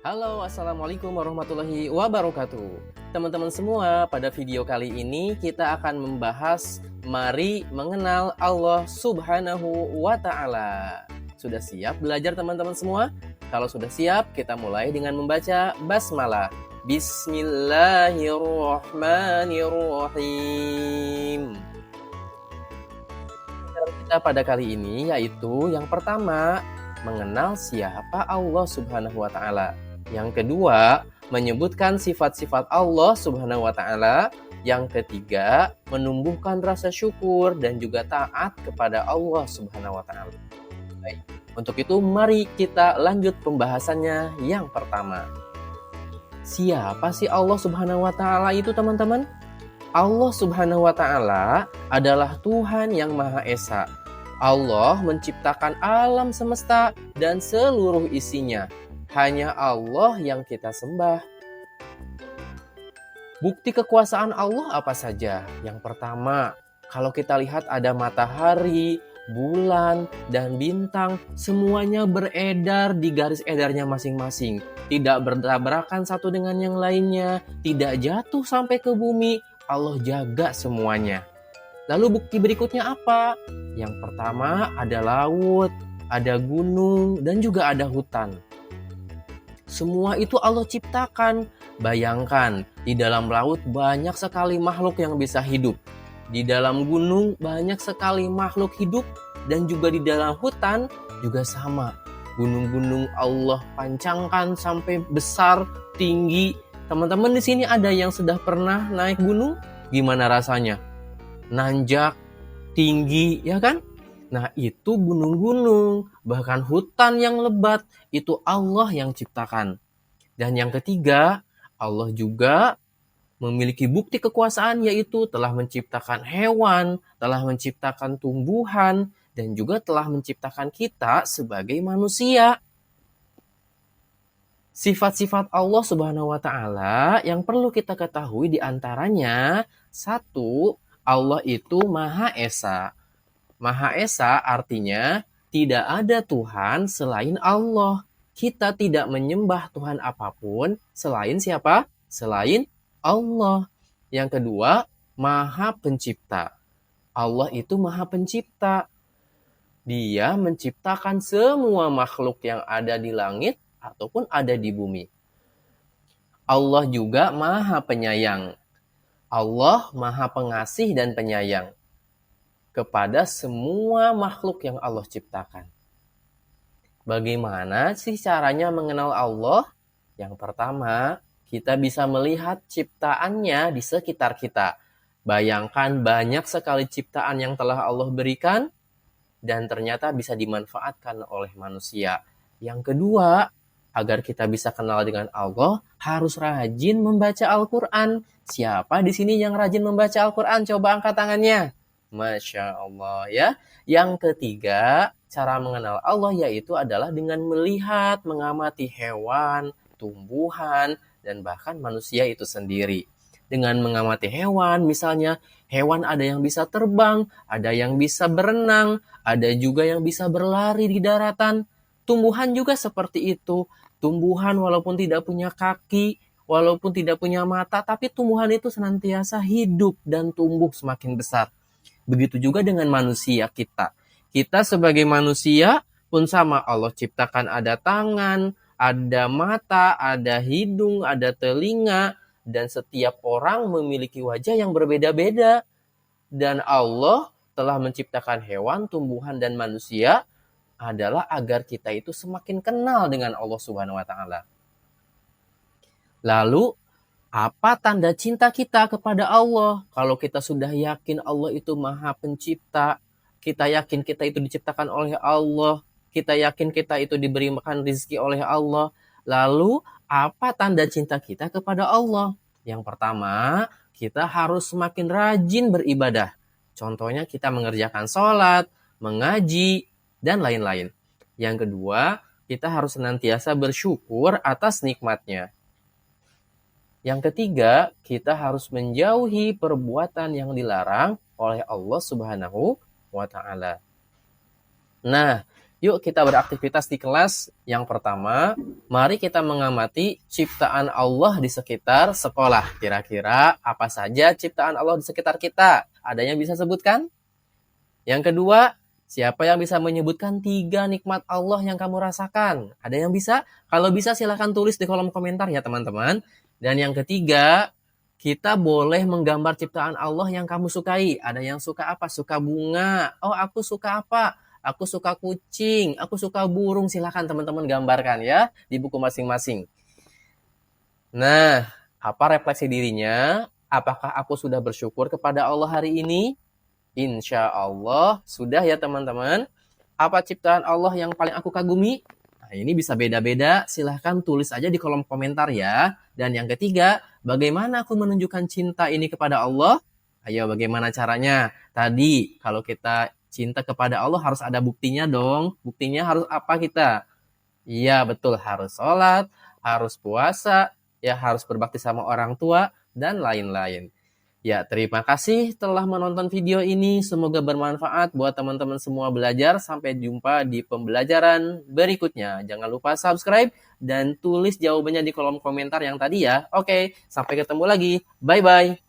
Halo, Assalamualaikum warahmatullahi wabarakatuh. Teman-teman semua, pada video kali ini kita akan membahas mari mengenal Allah Subhanahu wa Ta'ala. Sudah siap belajar teman-teman semua? Kalau sudah siap, kita mulai dengan membaca basmalah. Bismillahirrahmanirrahim. Kita pada kali ini yaitu yang pertama, mengenal siapa Allah Subhanahu wa Ta'ala. Yang kedua, menyebutkan sifat-sifat Allah Subhanahu wa Ta'ala. Yang ketiga, menumbuhkan rasa syukur dan juga taat kepada Allah Subhanahu wa Ta'ala. Baik, untuk itu mari kita lanjut pembahasannya. Yang pertama, siapa sih Allah Subhanahu wa Ta'ala itu, teman-teman? Allah Subhanahu wa Ta'ala adalah Tuhan yang Maha Esa. Allah menciptakan alam semesta dan seluruh isinya. Hanya Allah yang kita sembah. Bukti kekuasaan Allah apa saja? Yang pertama, kalau kita lihat ada matahari, bulan, dan bintang, semuanya beredar di garis edarnya masing-masing. Tidak bertabrakan satu dengan yang lainnya, tidak jatuh sampai ke bumi. Allah jaga semuanya. Lalu bukti berikutnya apa? Yang pertama ada laut, ada gunung, dan juga ada hutan. Semua itu Allah ciptakan. Bayangkan, di dalam laut banyak sekali makhluk yang bisa hidup. Di dalam gunung banyak sekali makhluk hidup. Dan juga di dalam hutan juga sama. Gunung-gunung Allah pancangkan sampai besar, tinggi. Teman-teman di sini ada yang sudah pernah naik gunung? Gimana rasanya? Nanjak, tinggi, ya kan? Nah, itu gunung-gunung, bahkan hutan yang lebat, itu Allah yang ciptakan. Dan yang ketiga, Allah juga memiliki bukti kekuasaan, yaitu telah menciptakan hewan, telah menciptakan tumbuhan, dan juga telah menciptakan kita sebagai manusia. Sifat-sifat Allah Subhanahu wa Ta'ala yang perlu kita ketahui diantaranya, satu, Allah itu Maha Esa. Maha Esa artinya tidak ada Tuhan selain Allah. Kita tidak menyembah Tuhan apapun selain siapa? Selain Allah. Yang kedua, Maha Pencipta. Allah itu Maha Pencipta. Dia menciptakan semua makhluk yang ada di langit ataupun ada di bumi. Allah juga Maha Penyayang. Allah Maha Pengasih dan Penyayang kepada semua makhluk yang Allah ciptakan. Bagaimana sih caranya mengenal Allah? Yang pertama, kita bisa melihat ciptaannya di sekitar kita. Bayangkan banyak sekali ciptaan yang telah Allah berikan dan ternyata bisa dimanfaatkan oleh manusia. Yang kedua, agar kita bisa kenal dengan Allah, harus rajin membaca Al-Quran. Siapa di sini yang rajin membaca Al-Quran? Coba angkat tangannya. Masya Allah ya. Yang ketiga, cara mengenal Allah yaitu adalah dengan melihat, mengamati hewan, tumbuhan, dan bahkan manusia itu sendiri. Dengan mengamati hewan, misalnya hewan ada yang bisa terbang, ada yang bisa berenang, ada juga yang bisa berlari di daratan. Tumbuhan juga seperti itu. Tumbuhan walaupun tidak punya kaki, walaupun tidak punya mata, tapi tumbuhan itu senantiasa hidup dan tumbuh semakin besar. Begitu juga dengan manusia kita. Kita sebagai manusia pun sama. Allah ciptakan ada tangan, ada mata, ada hidung, ada telinga. Dan setiap orang memiliki wajah yang berbeda-beda. Dan Allah telah menciptakan hewan, tumbuhan, dan manusia adalah agar kita itu semakin kenal dengan Allah Subhanahu wa Ta'ala. Lalu, apa tanda cinta kita kepada Allah? Kalau kita sudah yakin Allah itu Maha Pencipta, kita yakin kita itu diciptakan oleh Allah, kita yakin kita itu diberikan rezeki oleh Allah, lalu apa tanda cinta kita kepada Allah? Yang pertama, kita harus semakin rajin beribadah. Contohnya kita mengerjakan sholat, mengaji, dan lain-lain. Yang kedua, kita harus senantiasa bersyukur atas nikmatnya. Yang ketiga, kita harus menjauhi perbuatan yang dilarang oleh Allah Subhanahu wa Ta'ala. Nah, Yuk kita beraktivitas di kelas. Yang pertama, mari kita mengamati ciptaan Allah di sekitar sekolah. Kira-kira apa saja ciptaan Allah di sekitar kita? Ada yang bisa sebutkan? Yang kedua, siapa yang bisa menyebutkan 3 nikmat Allah yang kamu rasakan? Ada yang bisa? Kalau bisa silahkan tulis di kolom komentar ya teman-teman. Dan yang ketiga, kita boleh menggambar ciptaan Allah yang kamu sukai. Ada yang suka apa? Suka bunga. Oh, aku suka apa? Aku suka kucing. Aku suka burung. Silahkan teman-teman gambarkan ya di buku masing-masing. Nah, apa refleksi dirinya? Apakah aku sudah bersyukur kepada Allah hari ini? Insya Allah sudah ya teman-teman. Apa ciptaan Allah yang paling aku kagumi? Nah, ini bisa beda-beda. Silahkan tulis aja di kolom komentar ya. Dan yang ketiga, bagaimana aku menunjukkan cinta ini kepada Allah? Ayo, bagaimana caranya? Tadi, kalau kita cinta kepada Allah harus ada buktinya dong. Buktinya harus apa kita? Iya, betul. Harus sholat, harus puasa, ya harus berbakti sama orang tua, dan lain-lain. Ya, terima kasih telah menonton video ini. Semoga bermanfaat buat teman-teman semua belajar. Sampai jumpa di pembelajaran berikutnya. Jangan lupa subscribe dan tulis jawabannya di kolom komentar yang tadi ya. Oke, sampai ketemu lagi. Bye-bye.